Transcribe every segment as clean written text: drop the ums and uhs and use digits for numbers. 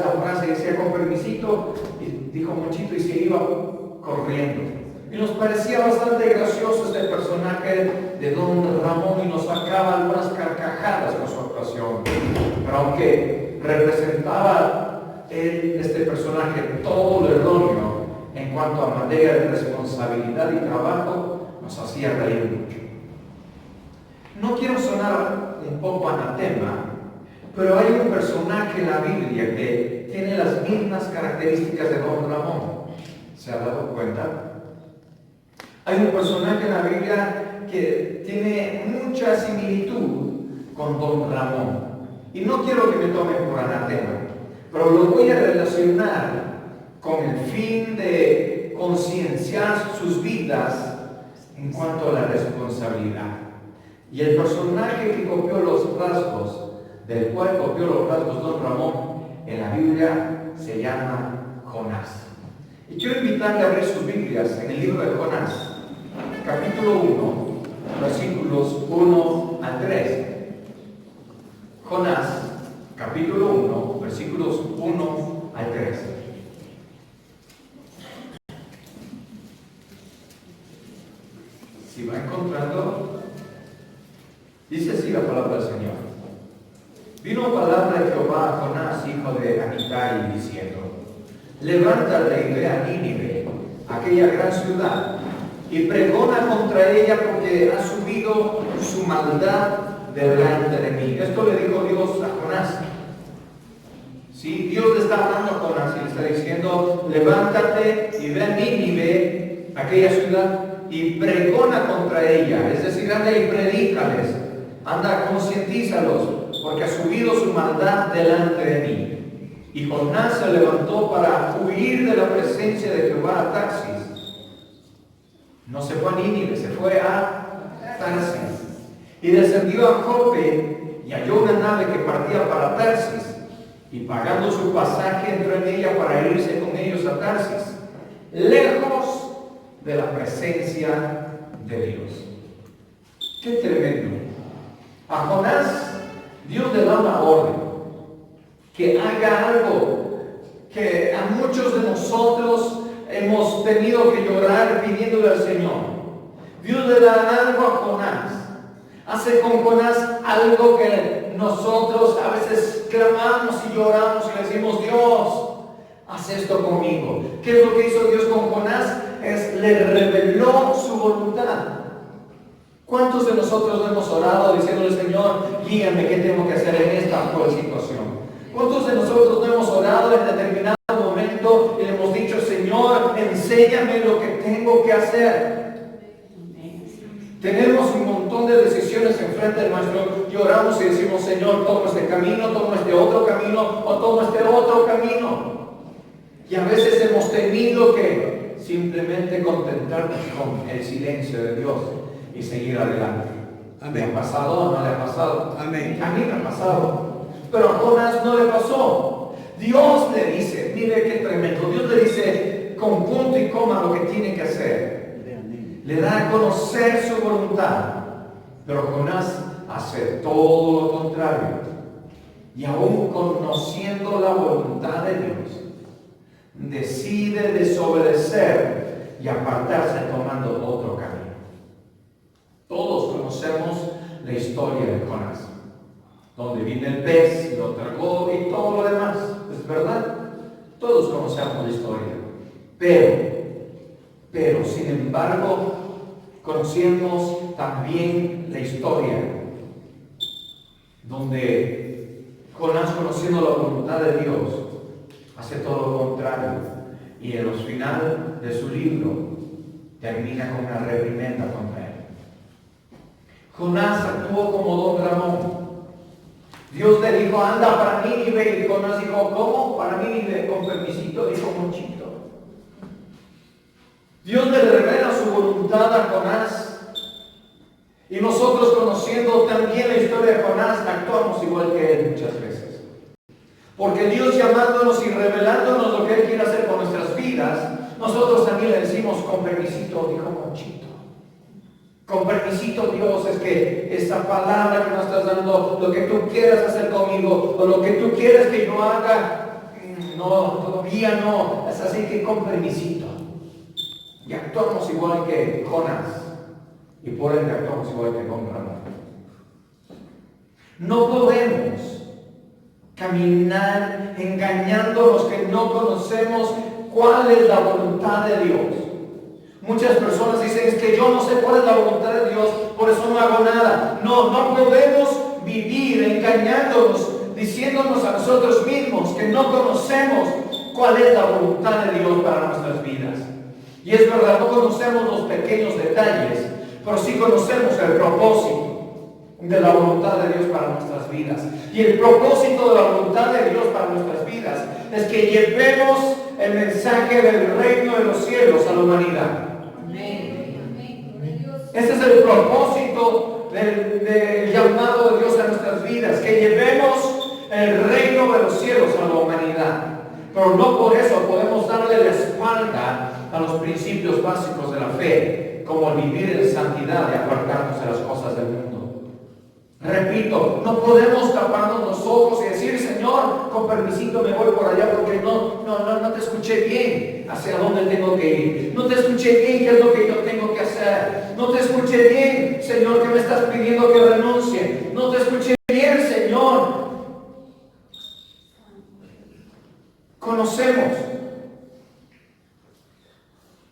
esa frase, decía con permisito, y dijo Monchito y se iba corriendo. Y nos parecía bastante gracioso este personaje de don Ramón y nos sacaba algunas carcajadas con su actuación. Pero aunque representaba este personaje todo lo erróneo en cuanto a materia de responsabilidad y trabajo, nos hacía reír mucho. No quiero sonar un poco anatema, pero hay un personaje en la Biblia que tiene las mismas características de don Ramón. ¿Se ha dado cuenta? Hay un personaje en la Biblia que tiene mucha similitud con don Ramón. Y no quiero que me tomen por anatema, pero lo voy a relacionar con el fin de concienciar sus vidas en cuanto a la responsabilidad. Y el personaje que copió los rasgos, del cual copió los rasgos don Ramón, en la Biblia se llama Jonás. Y quiero invitarle a abrir sus Biblias en el libro de Jonás, capítulo 1, versículos 1 al 3. Jonás, capítulo 1, versículos 1 al 3. Si va encontrando, dice así la palabra del Señor. Vino palabra de Jehová a Jonás, hijo de Amitai, diciendo: levántate y ve a Nínive, aquella gran ciudad, y pregona contra ella, porque ha subido su maldad delante de mí. Esto le dijo Dios a Jonás. Sí, Dios le está hablando a Jonás y le está diciendo: levántate y ve a Nínive, aquella ciudad, y pregona contra ella. Es decir, anda y predícales, anda, concientízalos, porque ha subido su maldad delante de mí. Y Jonás se levantó para huir de la presencia de Jehová a Tarsis. No se fue a Nínive, se fue a Tarsis. Y descendió a Jope y halló una nave que partía para Tarsis. Y pagando su pasaje entró en ella para irse con ellos a Tarsis, lejos de la presencia de Dios. ¡Qué tremendo! A Jonás Dios le da una orden, que haga algo que a muchos de nosotros hemos tenido que llorar pidiéndole al Señor. Dios le da algo a Jonás. Hace con Jonás algo que nosotros a veces clamamos y lloramos y le decimos: Dios, haz esto conmigo. ¿Qué es lo que hizo Dios con Jonás? Le reveló su voluntad. ¿Cuántos de nosotros hemos orado diciéndole: Señor, guíame, qué tengo que hacer en esta actual situación? ¿Cuántos de nosotros no hemos orado en determinado momento y le hemos dicho: Señor, enséñame lo que tengo que hacer? Tenemos un montón de decisiones enfrente de nuestro y oramos y decimos: Señor, tomo este camino, tomo este otro camino o tomo este otro camino. Y a veces hemos tenido que simplemente contentarnos con el silencio de Dios y seguir adelante. Amén. ¿Le ha pasado o no le ha pasado? Amén. A mí me ha pasado. Pero a Jonás no le pasó. Dios le dice, mire qué tremendo, Dios le dice con punto y coma lo que tiene que hacer. Le da a conocer su voluntad. Pero Jonás hace todo lo contrario. Y aún conociendo la voluntad de Dios, decide desobedecer y apartarse tomando otro camino. Todos conocemos la historia de Jonás, donde vino el pez, lo tragó y todo lo demás. ¿Es verdad? Todos conocemos la historia. Pero sin embargo, conocemos también la historia donde Jonás, conociendo la voluntad de Dios, hace todo lo contrario. Y en el final de su libro termina con una reprimenda contra él. Jonás actuó como don Ramón. Dios le dijo: anda para Nínive. Y Jonás dijo: ¿cómo? Para Nínive, con permisito, dijo Monchito. Dios le revela su voluntad a Jonás. Y nosotros, conociendo también la historia de Jonás, actuamos igual que él muchas veces. Porque Dios, llamándonos y revelándonos lo que Él quiere hacer con nuestras vidas, nosotros también le decimos: con permisito, dijo Monchito. Con permisito, Dios, es que esa palabra que nos estás dando, lo que tú quieras hacer conmigo, o lo que tú quieres que yo haga, no, todavía no, es así que con permisito. Y actuamos igual que Jonás, y por ende actuamos igual que con Ramón. No podemos caminar engañándonos que no conocemos cuál es la voluntad de Dios. Muchas personas dicen, es que yo no sé cuál es la voluntad de Dios, por eso no hago nada. No podemos vivir engañándonos, diciéndonos a nosotros mismos que no conocemos cuál es la voluntad de Dios para nuestras vidas. Y es verdad, no conocemos los pequeños detalles, pero sí conocemos el propósito de la voluntad de Dios para nuestras vidas. Y el propósito de la voluntad de Dios para nuestras vidas es que llevemos el mensaje del reino de los cielos a la humanidad. Ese es el propósito del llamado de Dios a nuestras vidas, que llevemos el reino de los cielos a la humanidad. Pero no por eso podemos darle la espalda a los principios básicos de la fe, como el vivir en santidad y apartarnos de las cosas del mundo. Repito, no podemos taparnos los ojos y decir, Señor, con permisito me voy por allá porque no te escuché bien hacia dónde tengo que ir. No te escuché bien qué es lo que yo tengo que hacer. No te escuché bien, Señor, que me estás pidiendo que renuncie. No te escuché bien, Señor. Conocemos.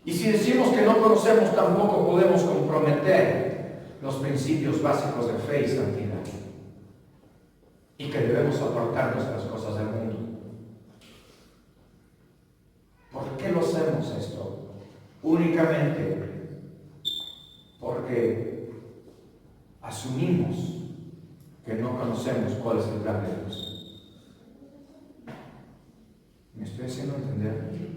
Y si decimos que no conocemos, tampoco podemos comprometer los principios básicos de fe y santidad, y que debemos apartarnos de las cosas del mundo. ¿Por qué lo hacemos esto? Únicamente porque asumimos que no conocemos cuál es el plan de Dios. ¿Me estoy haciendo entender?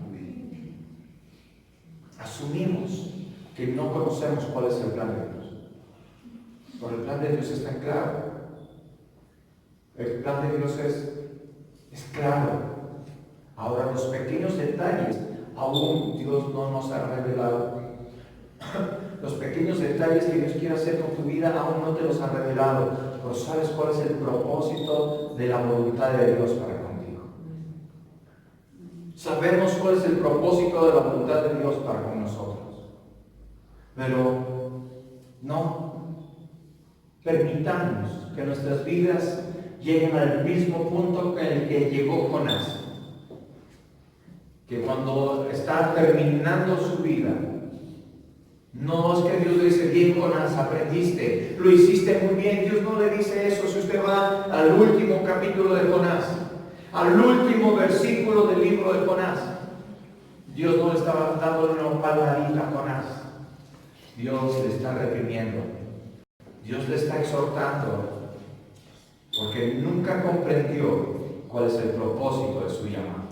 Asumimos que no conocemos cuál es el plan de Dios. Pero el plan de Dios es tan claro. El plan de Dios es claro. Ahora, los pequeños detalles, aún Dios no nos ha revelado. Los pequeños detalles que Dios quiere hacer con tu vida, aún no te los ha revelado. Pero sabes cuál es el propósito de la voluntad de Dios para contigo. Sabemos cuál es el propósito de la voluntad de Dios para con nosotros. Pero no permitamos que nuestras vidas lleguen al mismo punto en el que llegó Jonás. Que cuando está terminando su vida, no es que Dios le dice, bien Jonás, aprendiste, lo hiciste muy bien. Dios no le dice eso. Si usted va al último capítulo de Jonás, al último versículo del libro de Jonás, Dios no le estaba dando una palmadita a Jonás. Dios le está reprimiendo. Dios le está exhortando porque nunca comprendió cuál es el propósito de su llamado.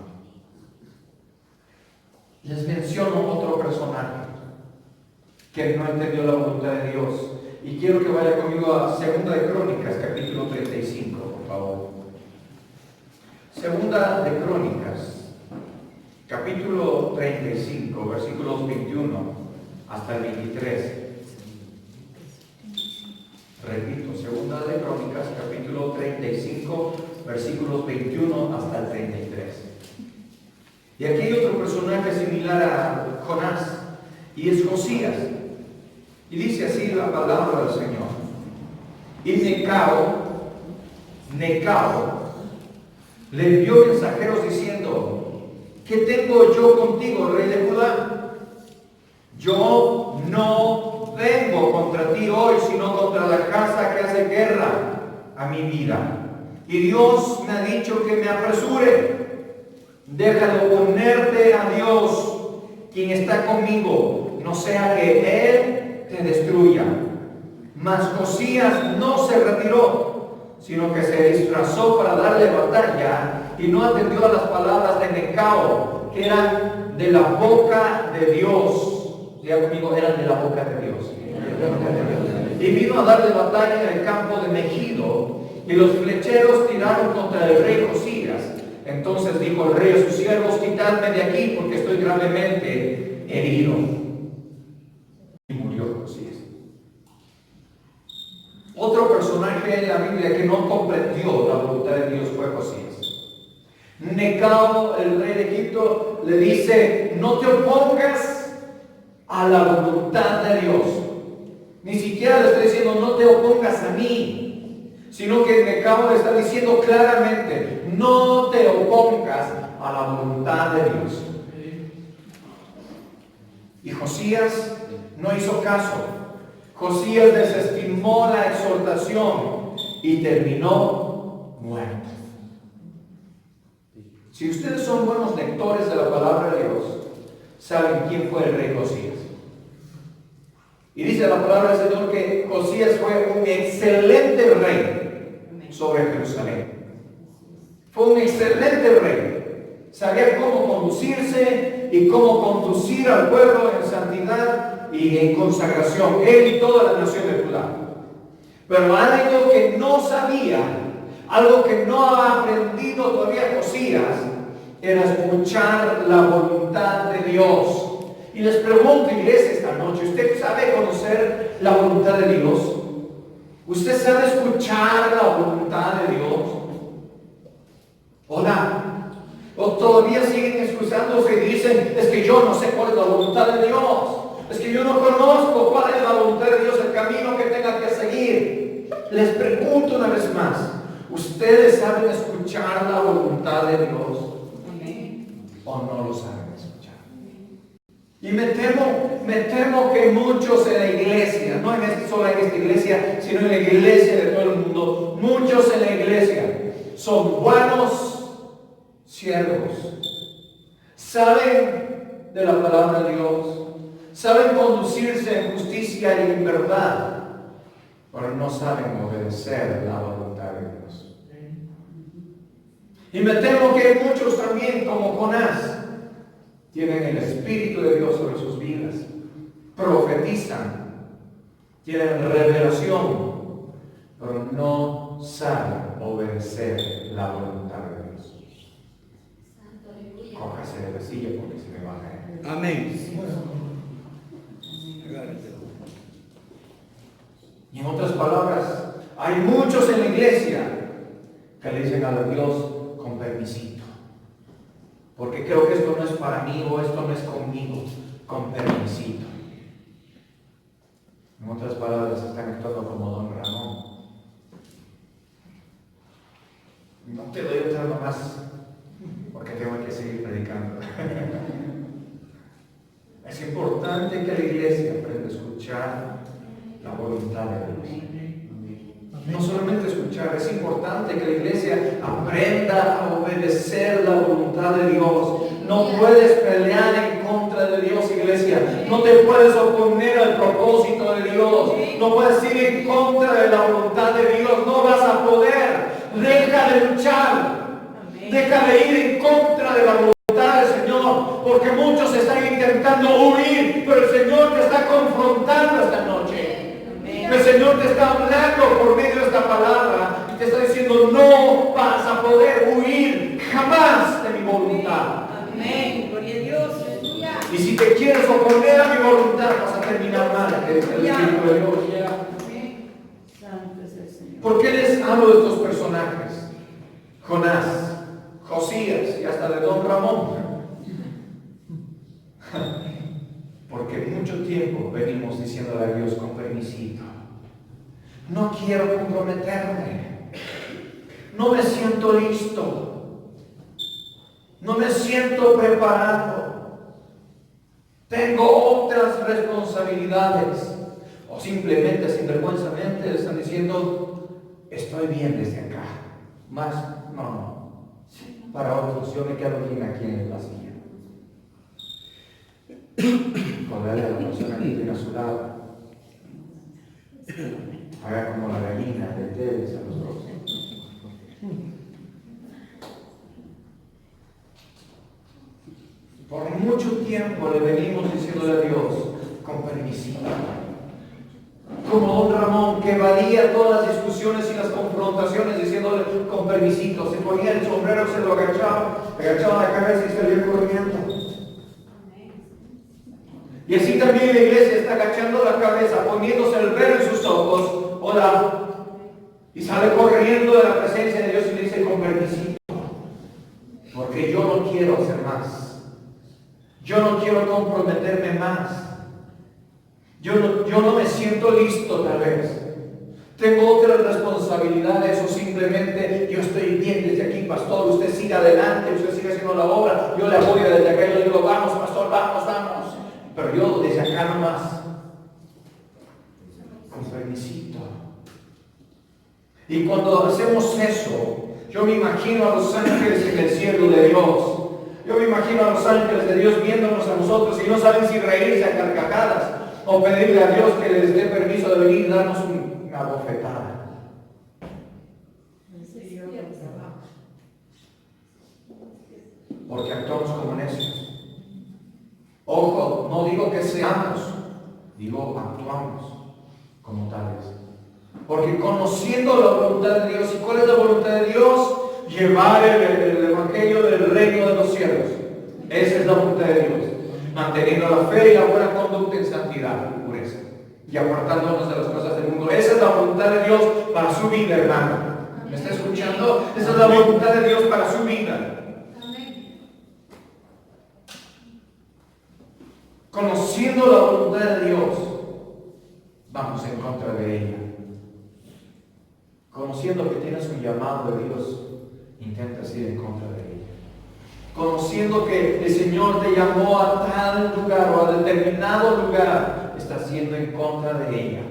Les menciono otro personaje que no entendió la voluntad de Dios. Y quiero que vaya conmigo a Segunda de Crónicas, capítulo 35, por favor. Segunda de Crónicas, capítulo 35, versículos 21 hasta el 23. Repito, Segunda de Crónicas, capítulo 35, versículos 21 hasta el 33. Y aquí hay otro personaje similar a Jonás, y es Josías. Y dice así la palabra del Señor. Y Necao, le envió mensajeros diciendo, ¿qué tengo yo contigo, rey de Judá? Yo no vengo contra ti hoy, sino contra la casa que hace guerra a mi vida. Y Dios me ha dicho que me apresure. Déjalo ponerte a Dios, quien está conmigo, no sea que Él te destruya. Mas Josías no se retiró, sino que se disfrazó para darle batalla y no atendió a las palabras de Necao, que eran de la boca de Dios. Diga conmigo, eran de la boca de Dios. Y vino a darle batalla en el campo de Megido, y los flecheros tiraron contra el rey Josías. Entonces dijo el rey a sus siervos, quitadme de aquí porque estoy gravemente herido. Y murió Josías. Otro personaje en la Biblia que no comprendió la voluntad de Dios fue Josías. Necao, el rey de Egipto, le dice: no te opongas a la voluntad de Dios. Ni siquiera le está diciendo: no te opongas a mí, sino que Necao le está diciendo claramente: no te opongas a la voluntad de Dios. Y Josías no hizo caso. Josías desestimó la exhortación y terminó muerto. Si ustedes son buenos lectores de la palabra de Dios, saben quién fue el rey Josías. Y dice la palabra del Señor que Josías fue un excelente rey sobre Jerusalén. Fue un excelente rey. Sabía cómo conducirse y cómo conducir al pueblo en santidad y en consagración, él y toda la nación de Judá. Pero algo que no sabía, algo que no ha aprendido todavía Josías, era escuchar la voluntad de Dios. Y les pregunto, iglesia, esta noche, ¿usted sabe conocer la voluntad de Dios? ¿Usted sabe escuchar la voluntad de Dios? Hola. O todavía siguen excusándose y dicen: es que yo no sé cuál es la voluntad de Dios. Es que yo no conozco cuál es la voluntad de Dios, el camino que tenga que seguir. Les pregunto una vez más: ¿ustedes saben escuchar la voluntad de Dios? ¿O no lo saben escuchar? Y me temo que muchos en la iglesia, no solo en esta iglesia, sino en la iglesia de todo el mundo, muchos en la iglesia son buenos siervos, saben de la palabra de Dios, saben conducirse en justicia y en verdad, pero no saben obedecer la voluntad de Dios. Y me temo que muchos también, como Jonás, tienen el Espíritu de Dios sobre sus vidas, profetizan, tienen revelación, pero no saben obedecer la voluntad de Dios. Cójase de la silla porque se me va a caer. Amén. Y en otras palabras, hay muchos en la iglesia que le dicen a Dios: con permisito, porque creo que esto no es para mí, o esto no es conmigo, con permisito. En otras palabras, están actuando como don Ramón. No te doy otra más, porque tengo que seguir predicando. Es importante que la iglesia aprenda a escuchar la voluntad de Dios. No solamente escuchar, es importante que la iglesia aprenda a obedecer la voluntad de Dios. No puedes pelear en contra de Dios, iglesia. No te puedes oponer al propósito de Dios. No puedes ir en contra de la voluntad de Dios. No vas a poder. Deja de luchar. Deja de ir en contra de la voluntad del Señor, porque muchos están intentando huir, pero el Señor te está confrontando esta noche. El Señor te está hablando por medio de esta palabra y te está diciendo: no vas a poder huir jamás de mi voluntad. Amén. Gloria a Dios. Y si te quieres oponer a mi voluntad, vas a terminar mal, que dice el Espíritu de Dios. Santo es el Señor. ¿Por qué les hablo de estos personajes? Jonás, Josías y hasta de don Ramón. Porque mucho tiempo venimos diciéndole a Dios: con permisito, no quiero comprometerme, no me siento listo, no me siento preparado, tengo otras responsabilidades. O simplemente, sinvergüenzamente, le están diciendo: estoy bien desde acá, más no. Para otros, yo me quedo bien aquí en la silla. Ponerle a la persona que tiene a su lado. Haga como la gallina de ustedes a los otros. Por mucho tiempo le venimos diciéndole a Dios: con permisito. Como don Ramón, que evadía todas las discusiones y las confrontaciones diciéndole: con permisito. Se ponía el sombrero, se lo agachaba la cabeza y salía corriendo. Y así también la iglesia está agachando la cabeza, poniéndose el velo en sus ojos. Hola. Y sale corriendo de la presencia de Dios y le dice: con permisito. quiero hacer más. Yo no quiero comprometerme más. Yo no me siento listo tal vez. Tengo otras responsabilidades o simplemente yo estoy bien desde aquí, pastor. Usted siga adelante, usted sigue haciendo la obra. Yo le apoyo desde acá y le digo, vamos, pastor, vamos, vamos. Pero yo desde acá nomás, con permisito. Y cuando hacemos eso, yo me imagino a los ángeles en el cielo de Dios. Yo me imagino a los ángeles de Dios viéndonos a nosotros y no saben si reírse a carcajadas o pedirle a Dios que les dé permiso de venir y darnos una bofetada. Porque actuamos como necios. Ojo, no digo que seamos, digo actuamos como tales. Porque conociendo la voluntad de Dios, ¿y cuál es la voluntad de Dios? Llevar el evangelio del reino de los cielos. Esa es la voluntad de Dios. Manteniendo la fe y la buena conducta en santidad y pureza. Y apartándonos de las cosas del mundo. Esa es la voluntad de Dios para su vida, hermano. ¿Me está escuchando? Esa es la voluntad de Dios para su vida. Conociendo la voluntad de Dios, vamos en contra de ella. Conociendo que tienes un llamado de Dios, intentas ir en contra de ella. Conociendo que el Señor te llamó a tal lugar o a determinado lugar, estás yendo en contra de ella.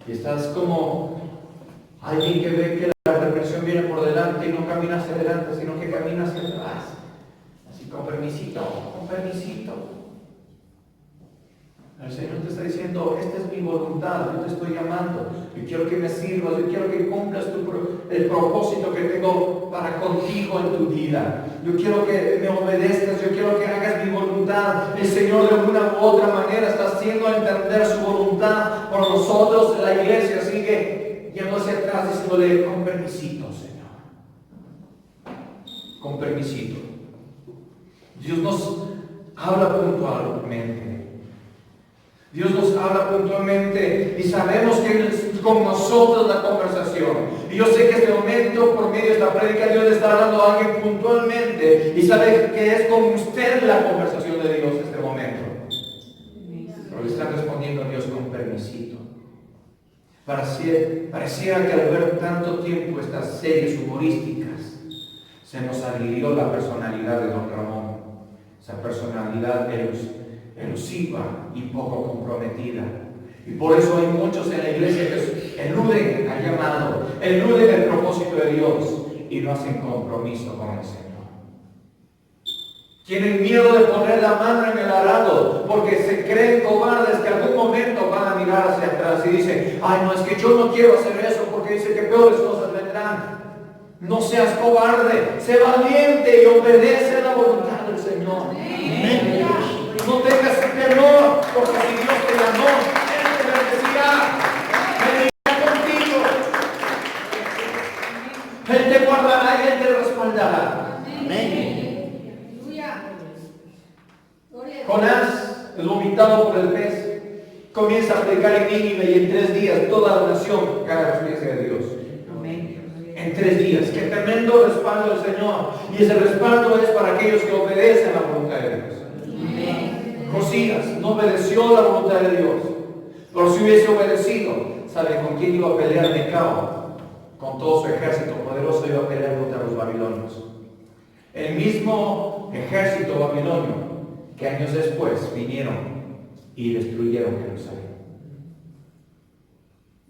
Y estás como alguien que ve que la represión viene por delante y no camina hacia adelante, sino que camina hacia atrás. Así con permisito, con permisito. El Señor te está diciendo, esta es mi voluntad, yo te estoy llamando, yo quiero que me sirvas, yo quiero que cumplas el propósito que tengo para contigo en tu vida. Yo quiero que me obedezcas, yo quiero que hagas mi voluntad. El Señor de una u otra manera está haciendo entender su voluntad por nosotros. La iglesia sigue yendo hacia atrás diciéndole, con permisito, Señor. Con permisito. Dios nos habla puntualmente. Dios nos habla puntualmente y sabemos que es con nosotros la conversación. Y yo sé que este momento, por medio de esta prédica, Dios le está hablando a alguien puntualmente y sabe que es con usted la conversación de Dios en este momento. Pero le está respondiendo a Dios con permisito. Pareciera que al ver tanto tiempo estas series humorísticas, se nos adhirió la personalidad de Don Ramón. Esa personalidad elusiva y poco comprometida. Y por eso hay muchos en la iglesia que eluden al llamado, eluden el propósito de Dios y no hacen compromiso con el Señor. Tienen miedo de poner la mano en el arado porque se creen cobardes que algún momento van a mirar hacia atrás y dicen, ay no, es que yo no quiero hacer eso porque dice que peores cosas vendrán. No seas cobarde, sé valiente y obedece la voluntad del Señor. Amén. No tengas temor, porque si Dios te llamó, Él te bendecirá. Él irá contigo. Él te guardará y Él te respaldará. Amén. Jonás, el vomitado por el pez, comienza a predicar en Nínive y en 3 días toda la nación cae a los pies de Dios. Amén. En 3 días. Qué tremendo respaldo del Señor. Y ese respaldo es para aquellos que obedecen la voluntad de Dios. Josías no obedeció la voluntad de Dios. Pero si hubiese obedecido, ¿sabe con quién iba a pelear Necao? Con todo su ejército poderoso iba a pelear contra los babilonios. El mismo ejército babilonio que años después vinieron y destruyeron Jerusalén.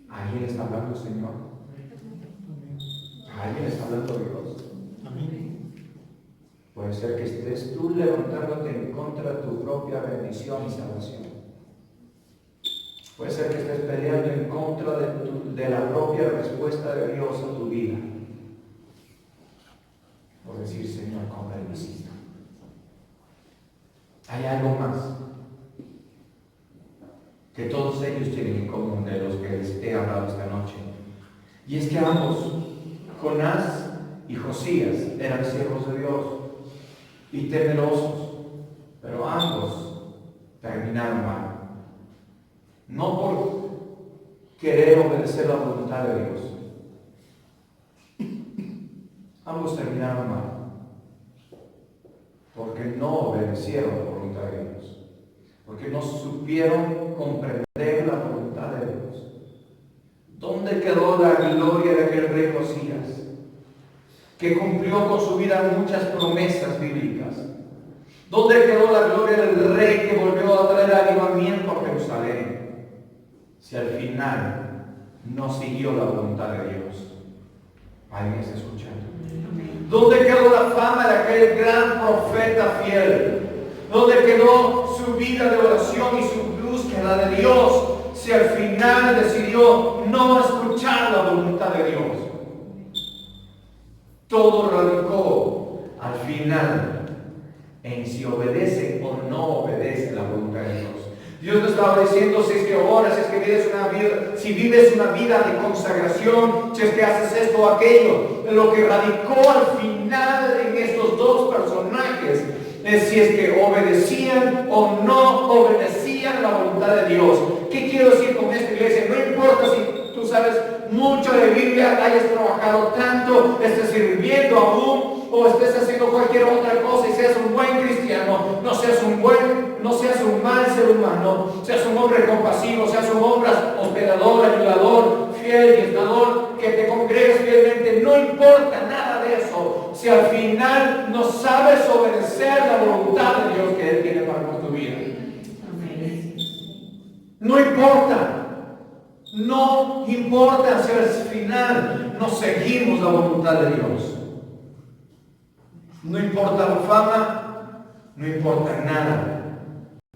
¿Alguien está hablando el Señor? ¿Alguien está hablando Dios? Puede ser que estés tú levantándote en contra de tu propia bendición y salvación. Puede ser que estés peleando en contra de la propia respuesta de Dios a tu vida. Por decir, Señor, con permisito. Hay algo más que todos ellos tienen en común de los que les he hablado esta noche. Y es que ambos, Jonás y Josías, eran siervos de Dios y temerosos, pero ambos terminaron mal. No por querer obedecer la voluntad de Dios. Ambos terminaron mal. porque no obedecieron la voluntad de Dios, porque no supieron comprender la voluntad de Dios. ¿Dónde quedó la gloria de aquel rey Josías, que cumplió con su vida muchas promesas bíblicas? ¿Dónde quedó la gloria del rey que volvió a traer avivamiento a Jerusalén, si al final no siguió la voluntad de Dios? ¿Alguien está escuchando? ¿Dónde quedó la fama de aquel gran profeta fiel? ¿Dónde quedó su vida de oración y su búsqueda de Dios, si al final decidió no escuchar la voluntad de Dios? Todo radicó al final en si obedece o no obedece la voluntad de Dios. Dios te estaba diciendo, si es que oras, si es que vives una vida, si vives una vida de consagración, si es que haces esto o aquello. Lo que radicó al final en estos dos personajes es si es que obedecían o no obedecían la voluntad de Dios. ¿Qué quiero decir con esto, iglesia? No importa si tú sabes mucho de Biblia, hayas trabajado tanto, estés sirviendo aún, o estés haciendo cualquier otra cosa y seas un buen cristiano, no seas un mal ser humano, seas un hombre compasivo, seas un hombre hospedador, ayudador, fiel, diezmador, que te congregues fielmente, no importa nada de eso, si al final no sabes obedecer la voluntad de Dios que Él tiene para tu vida. No importa. No importa si al final no seguimos la voluntad de Dios. No importa la fama, no importa nada.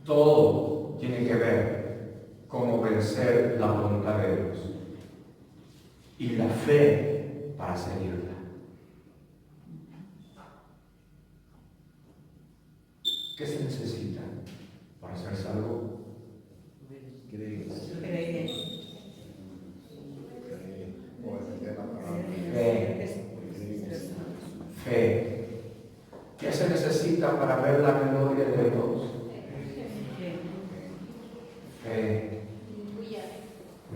Todo tiene que ver con obedecer la voluntad de Dios y la fe para seguirla. ¿Qué se necesita para ser salvo? Fe. ¿Qué se necesita para ver la gloria de Dios? Fe.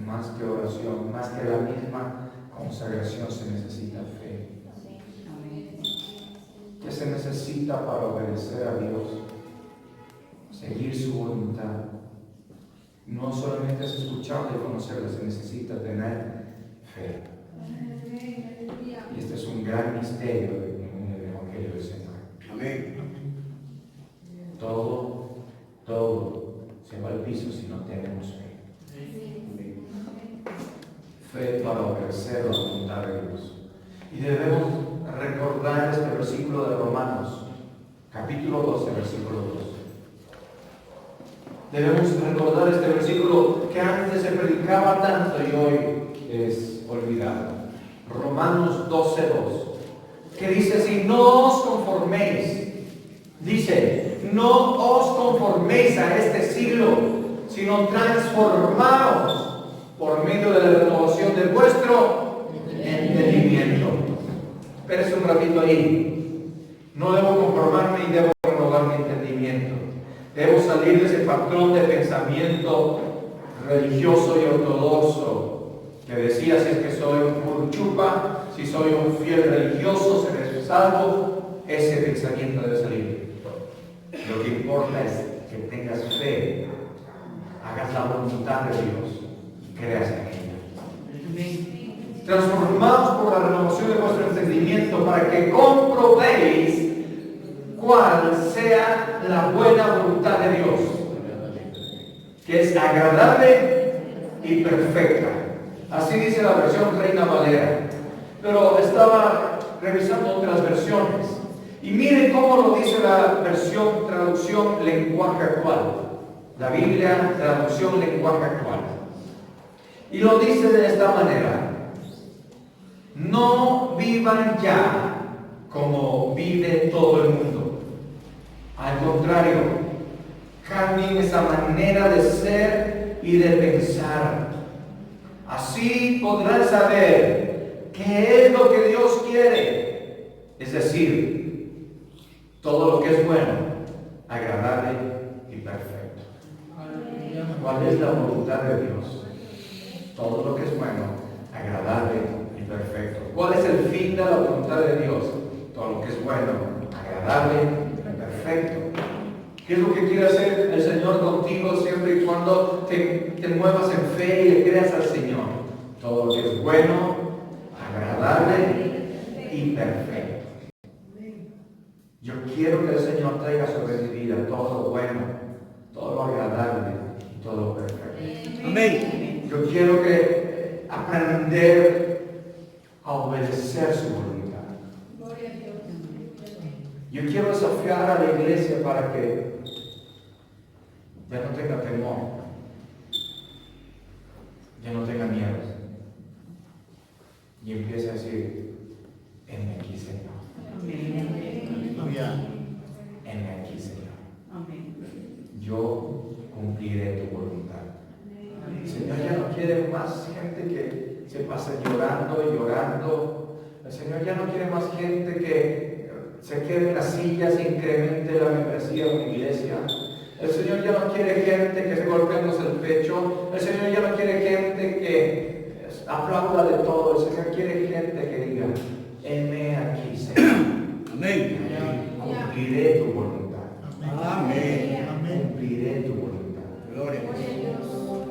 Más que oración, más que la misma consagración, se necesita fe. ¿Qué se necesita para obedecer a Dios? Seguir su voluntad. No solamente es escucharla y conocerla, se necesita tener fe. Y este es un gran misterio en el Evangelio del Señor. Amén. Todo se va al piso si no tenemos fe. Fe para obedecer la voluntad de Dios. Y debemos recordar este versículo de Romanos, capítulo 12, versículo 2. Debemos recordar este versículo que antes se predicaba tanto y hoy es olvidado. Romanos 12:2, que dice así: no os conforméis, dice, no os conforméis a este siglo, sino transformaos por medio de la renovación de vuestro entendimiento. Espérese un ratito ahí. No debo conformarme y debo renovar mi entendimiento. Debo salir de ese patrón de pensamiento religioso y ortodoxo que decía: si es que soy un chupa, si soy un fiel religioso, seré salvo. Ese pensamiento debe salir. Lo que importa es que tengas fe, hagas la voluntad de Dios y creas en ella. Transformados por la renovación de vuestro entendimiento, para que comprobéis cuál sea la buena voluntad de Dios, que es agradable y perfecta. Así dice la versión Reina Valera. Pero estaba revisando otras versiones y miren cómo lo dice la versión traducción lenguaje actual. La Biblia traducción lenguaje actual. Y lo dice de esta manera: no vivan ya como vive todo el mundo. Al contrario, cambien esa manera de ser y de pensar. Así podrán saber qué es lo que Dios quiere, es decir, todo lo que es bueno, agradable y perfecto. ¿Cuál es la voluntad de Dios? Todo lo que es bueno, agradable y perfecto. ¿Cuál es el fin de la voluntad de Dios? Todo lo que es bueno, agradable y perfecto. perfecto. ¿Qué es lo que quiere hacer el Señor contigo siempre y cuando te muevas en fe y le creas al Señor? Todo lo que es bueno, agradable y perfecto. Yo quiero que el Señor traiga sobre mi vida todo lo bueno, todo lo agradable y todo lo perfecto. Amén. Yo quiero que aprender a obedecer su voluntad. Yo quiero desafiar a la iglesia para que ya no tenga temor, ya no tenga miedo, y empiece a decir: heme aquí, Señor. Aleluya. Heme aquí, Señor. Amén. Yo cumpliré tu voluntad. El Señor ya no quiere más gente que se pase llorando y llorando. El Señor ya no quiere más gente que se quede en las sillas e incremente la membresía de una iglesia. El Señor ya no quiere gente que se golpeemos el pecho. El Señor ya no quiere gente que aplauda de todo. El Señor quiere gente que diga: heme aquí, Señor. Amén. Cumpliré tu voluntad. Amén. Cumpliré tu voluntad. Gloria a Dios.